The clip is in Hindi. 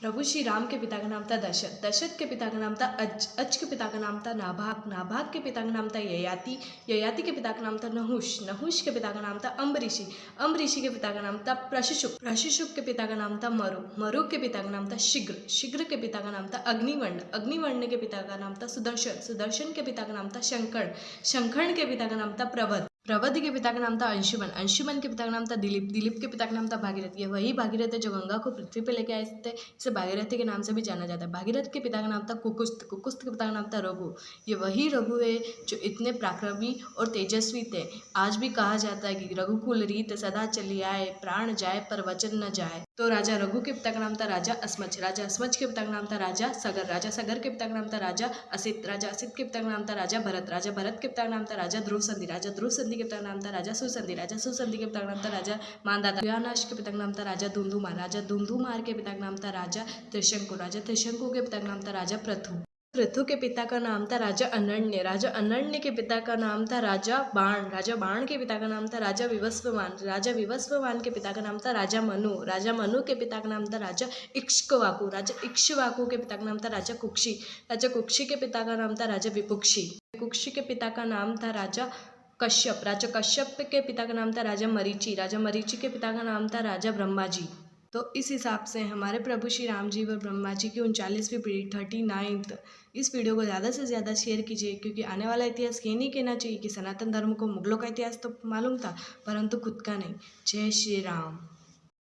प्रभु श्री राम के पिता का नाम था दशरथ, दशरथ के पिता का नाम था अज, अज के पिता का नाम था नाभाग, नाभाग के पिता का नाम था ययाति, ययाति के पिता का नाम था नहुष, नहुष के पिता का नाम था अम्बरीषि, अम्बरीषि के पिता का नाम था प्रशिशुक, प्रशिशुक के पिता का नाम था मरु, मरु के पिता का नाम था शीघ्र, शीघ्र के पिता का नाम था अग्निवर्ण, अग्निवर्ण के पिता का नाम था सुदर्शन, सुदर्शन के पिता का नाम था शंकर, शंकर के पिता का नाम था प्रवध, प्रवध के पिता का नाम था अंशुमन, अंशुमन के पिता का नाम था दिलीप, दिलीप के पिता का नाम था भागीरथ। ये वही भागीरथ है जो गंगा को पृथ्वी पे लेके आए थे, इसे भागीरथी के नाम से भी जाना जाता है। भागीरथ के पिता का नाम था कुकुस्त, कुकुस्त के पिता का नाम था रघु। ये वही रघु है जो इतने पराक्रमी और तेजस्वी थे। आज भी कहा जाता है कि रघुकुल रीत सदा चली आए, प्राण जाए पर वचन न जाए। तो राजा रघु के पिता का नाम था राजा अस्मच, राजा अस्मच के पिता का नाम था राजा सगर, राजा सगर के पिता का नाम था राजा असित, राजा असित के पिता का नाम था राजा भरत, राजा भरत के पिता का नाम था राजा ध्रुव संधि, राजा ध्रुव संधि के पिता का नाम था राजा सुसंधि, राजा सुसंधि के पिता का नाम था राजा मांधाता, व्यानाश के पिता का नाम था राजा धुंधुमार, राजा धुंधुमार के पिता का नाम था राजा त्रिशंकु, राजा त्रिशंकु के पिता का नाम था राजा पृथु, पृथु के पिता का नाम था राजा अनन्य, राजा अनन्य के पिता का नाम था राजा बाण, राजा बाण के पिता का नाम था राजा विवस्ववान, राजा विवस्ववान के पिता का नाम था राजा मनु, राजा मनु के पिता का नाम था राजा इक्ष्वाकु, राजा इक्ष्वाकु के पिता का नाम था राजा कुक्षी, राजा कुक्षी के पिता का नाम था राजा विपुक्षी, कुक्षी के पिता का नाम था राजा कश्यप, राजा कश्यप के पिता का नाम था राजा मरीचि, राजा मरीचि के पिता का नाम था राजा ब्रह्मा जी। तो इस हिसाब से हमारे प्रभु श्री राम जी व ब्रह्मा जी की 39वीं पीढ़ी 39th। इस वीडियो को ज़्यादा से ज़्यादा शेयर कीजिए, क्योंकि आने वाला इतिहास ये नहीं कहना चाहिए कि सनातन धर्म को मुगलों का इतिहास तो मालूम था परंतु खुद का नहीं। जय श्री राम।